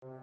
Welcome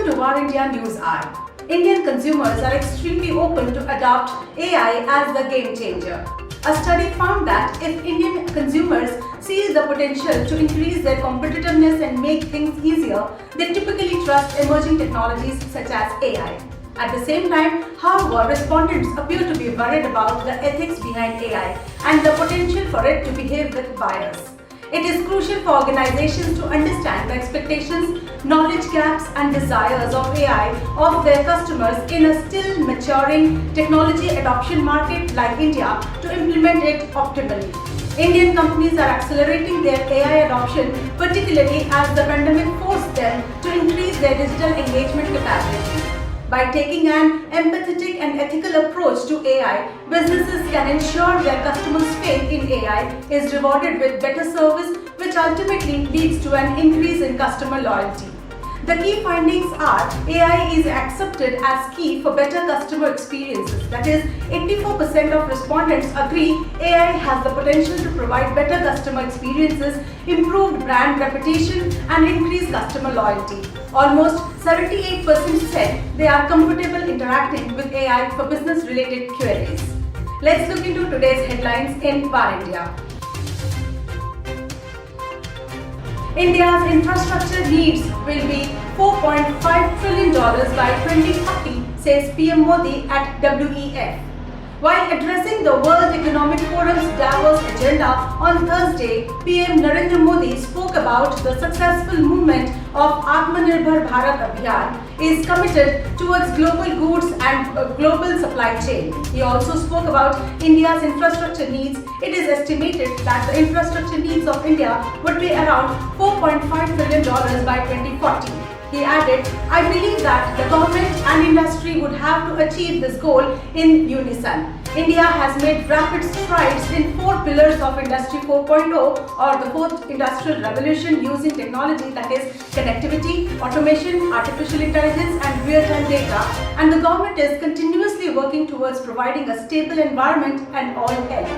to War India News Hour. Indian consumers are extremely open to adopt AI as the game changer. A study found that if Indian consumers see the potential to increase their competitiveness and make things easier, they typically trust emerging technologies such as AI. At the same time, however, respondents appear to be worried about the ethics behind AI and the potential for it to behave with bias. It is crucial for organizations to understand the expectations, knowledge gaps and desires of AI of their customers in a still maturing technology adoption market like India to implement it optimally. Indian companies are accelerating their AI adoption, particularly as the pandemic forced them to increase their digital engagement capability. By taking an empathetic and ethical approach to AI, businesses can ensure their customers' faith in AI is rewarded with better service, which ultimately leads to an increase in customer loyalty. The key findings are AI is accepted as key for better customer experiences. That is, 84% of respondents agree AI has the potential to provide better customer experiences, improved brand reputation, and increase customer loyalty. Almost 78% said they are comfortable interacting with AI for business-related queries. Let's look into today's headlines in War India. India's infrastructure needs will be $4.5 trillion by 2030, says PM Modi at WEF. While addressing the World Economic Forum's Davos agenda on Thursday, PM Narendra Modi spoke about the successful movement of Atmanirbhar Bharat Abhiyan is committed towards global goods and global supply chain. He also spoke about India's infrastructure needs. It is estimated that the infrastructure needs of India would be around $4.5 trillion by 2040. He added, I believe that the government and industry would have to achieve this goal in unison. India has made rapid strides in 4 pillars of Industry 4.0 or the 4th Industrial Revolution using technology, that is connectivity, automation, artificial intelligence and real-time data, and the government is continuously working towards providing a stable environment and all health.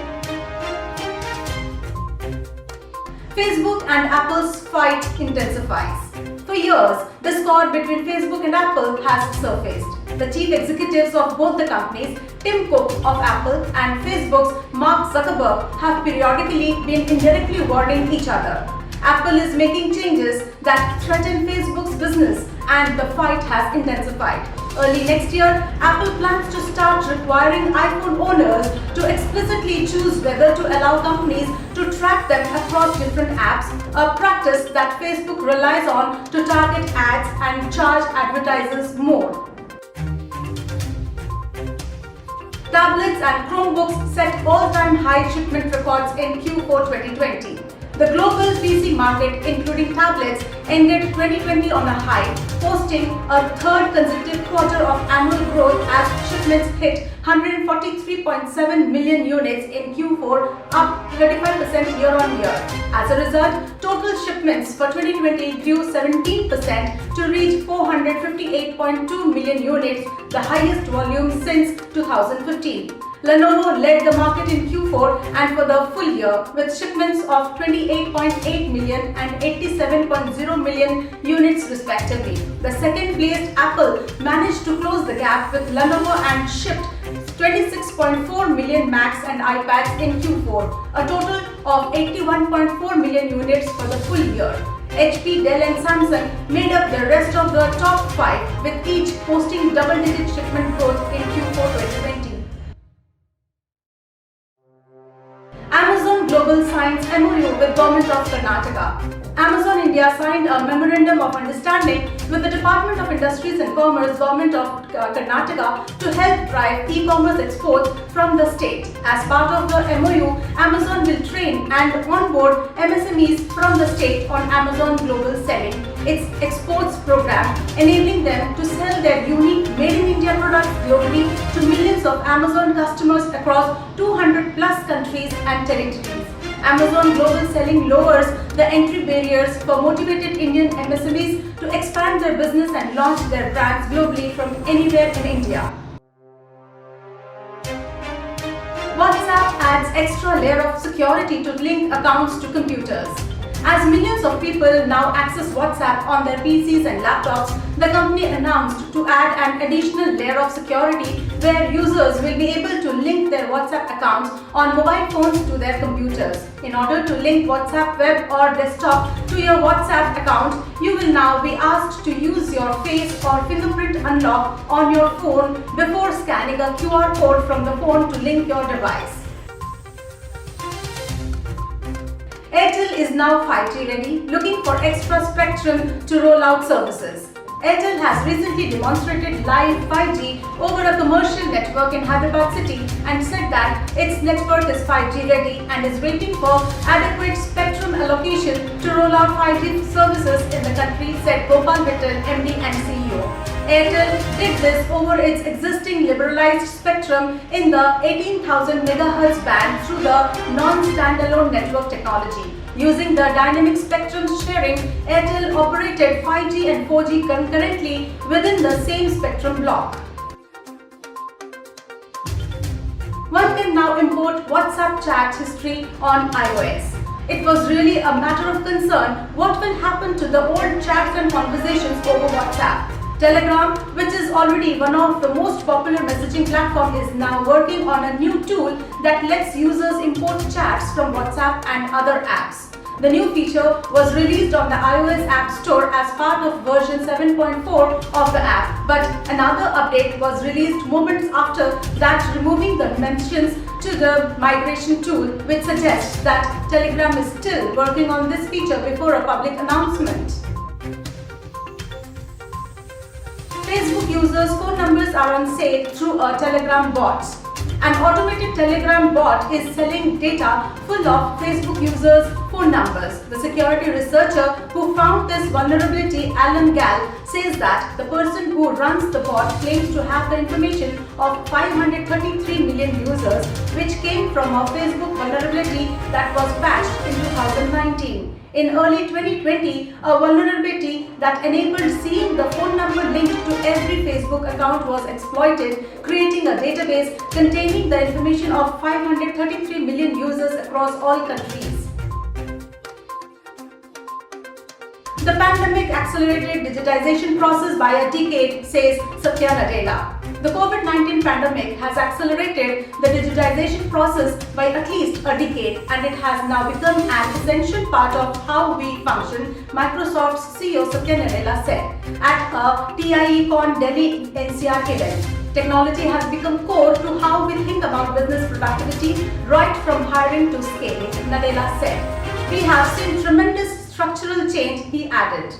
Facebook and Apple's fight intensifies. For years, discord between Facebook and Apple has surfaced. The chief executives of both the companies, Tim Cook of Apple and Facebook's Mark Zuckerberg, have periodically been indirectly warning each other. Apple is making changes that threaten Facebook's business and the fight has intensified. Early next year, Apple plans to start requiring iPhone owners to explicitly choose whether to allow companies to track them across different apps, a practice that Facebook relies on to target ads and charge advertisers more. Tablets and Chromebooks set all-time high shipment records in Q4 2020. The global PC market, including tablets, ended 2020 on a high, posting a third consecutive quarter of annual growth as shipments hit 143.7 million units in Q4, up 35% year-on-year. As a result, total shipments for 2020 grew 17% to reach 458.2 million units, the highest volume since 2015. Lenovo led the market in Q4 and for the full year with shipments of 28.8 million and 87.0 million units respectively. The second placed Apple managed to close the gap with Lenovo and shipped 26.4 million Macs and iPads in Q4, a total of 81.4 million units for the full year. HP, Dell and Samsung made up the rest of the top 5 with each posting double-digit shipment growth in Q4 2020. Amazon Global signs MOU with Government of Karnataka. Amazon India signed a Memorandum of Understanding with the Department of Industries and Commerce, Government of Karnataka, to help drive e-commerce exports from the state. As part of the MOU, Amazon will train and onboard MSMEs from the state on Amazon Global Selling, its exports program, enabling them to sell their unique Made in India products globally to millions of Amazon customers across 200 plus countries and territories. Amazon Global Selling lowers the entry barriers for motivated Indian MSMEs to expand their business and launch their brands globally from anywhere in India. WhatsApp adds extra layer of security to link accounts to computers. As millions of people now access WhatsApp on their PCs and laptops, the company announced to add an additional layer of security where users will be able to link their WhatsApp accounts on mobile phones to their computers. In order to link WhatsApp web or desktop to your WhatsApp account, you will now be asked to use your face or fingerprint unlock on your phone before scanning a QR code from the phone to link your device. Airtel is now 5G ready, looking for extra spectrum to roll out services. Airtel has recently demonstrated live 5G over a commercial network in Hyderabad city and said that its network is 5G ready and is waiting for adequate spectrum allocation to roll out 5G services in the country, said Gopal Vittal, MD and CEO. Airtel did this over its existing liberalized spectrum in the 18,000 MHz band through the non-standalone network technology. Using the dynamic spectrum sharing, Airtel operated 5G and 4G concurrently within the same spectrum block. One can now import WhatsApp chat history on iOS. It was really a matter of concern what will happen to the old chats and conversations over WhatsApp. Telegram, which is already one of the most popular messaging platforms, is now working on a new tool that lets users import chats from WhatsApp and other apps. The new feature was released on the iOS App Store as part of version 7.4 of the app, but another update was released moments after that, removing the mentions to the migration tool, which suggests that Telegram is still working on this feature before a public announcement. Facebook users' phone numbers are on sale through a Telegram bot. An automated Telegram bot is selling data full of Facebook users' phone numbers. The security researcher who found this vulnerability, Alan Gall, says that the person who runs the bot claims to have the information of 533 million users, which came from a Facebook vulnerability that was patched in 2019. In early 2020, a vulnerability that enabled seeing the phone number linked to every Facebook account was exploited, creating a database containing the information of 533 million users across all countries. The pandemic accelerated digitization process by a decade, says Satya Nadella. The COVID-19 pandemic has accelerated the digitization process by at least a decade, and it has now become an essential part of how we function, Microsoft's CEO Satya Nadella said at a TIECon Delhi NCR event. Technology has become core to how we think about business productivity, right from hiring to scaling, Nadella said. We have seen tremendous structural change, he added.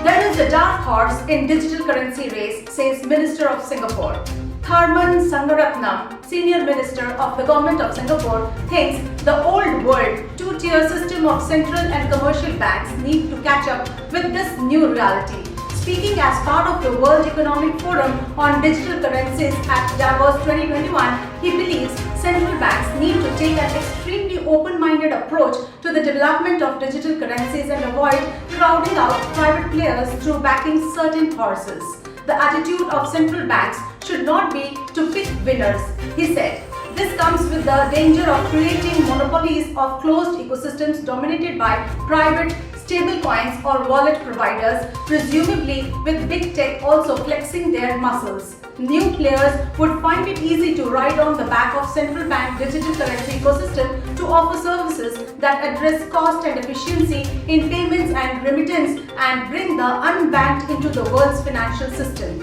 There is a dark horse in digital currency race, says Minister of Singapore. Tharman Shanmugaratnam, Senior Minister of the Government of Singapore, thinks the old world two-tier system of central and commercial banks need to catch up with this new reality. Speaking as part of the World Economic Forum on Digital Currencies at Davos 2021, he believes central banks need to take an extremely open-minded approach to the development of digital currencies and avoid crowding out private players through backing certain horses. The attitude of central banks should not be to pick winners, he said. This comes with the danger of creating monopolies of closed ecosystems dominated by private stablecoins or wallet providers, presumably with big tech also flexing their muscles. New players would find it easy to ride on the back of central bank digital currency ecosystem to offer services that address cost and efficiency in payments and remittance and bring the unbanked into the world's financial system.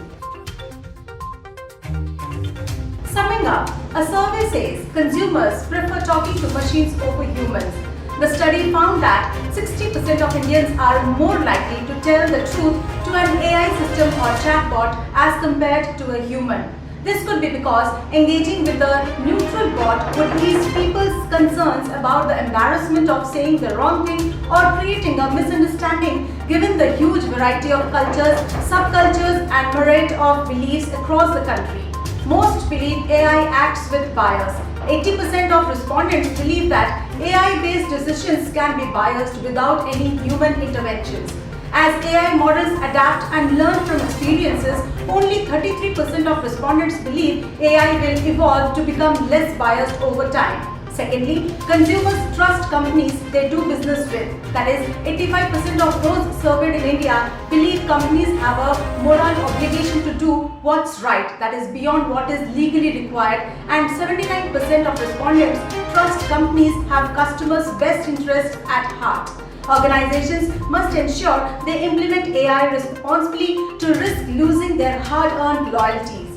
Summing up, a survey says consumers prefer talking to machines over humans. The study found that 60% of Indians are more likely to tell the truth to an AI system or chatbot as compared to a human. This could be because engaging with a neutral bot would ease people's concerns about the embarrassment of saying the wrong thing or creating a misunderstanding given the huge variety of cultures, subcultures and myriad of beliefs across the country. Most believe AI acts with bias. 80% of respondents believe that AI-based decisions can be biased without any human interventions. As AI models adapt and learn from experiences, only 33% of respondents believe AI will evolve to become less biased over time. Secondly, consumers trust companies they do business with. That is, 85% of those surveyed in India believe companies have a moral obligation to do what's right, that is beyond what is legally required, and 79% of respondents trust companies have customers' best interests at heart. Organizations must ensure they implement AI responsibly to risk losing their hard-earned loyalties.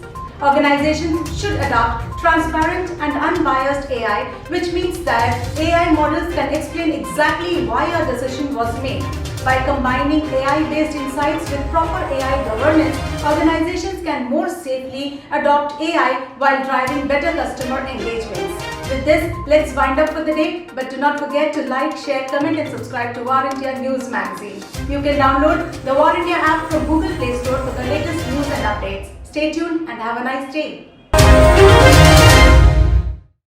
Organizations should adopt transparent and unbiased AI, which means that AI models can explain exactly why a decision was made. By combining AI-based insights with proper AI governance, organizations can more safely adopt AI while driving better customer engagements. With this, let's wind up for the day, but do not forget to like, share, comment and subscribe to War India News Magazine. You can download the War India app from Google Play Store for the latest news and updates. Stay tuned and have a nice day.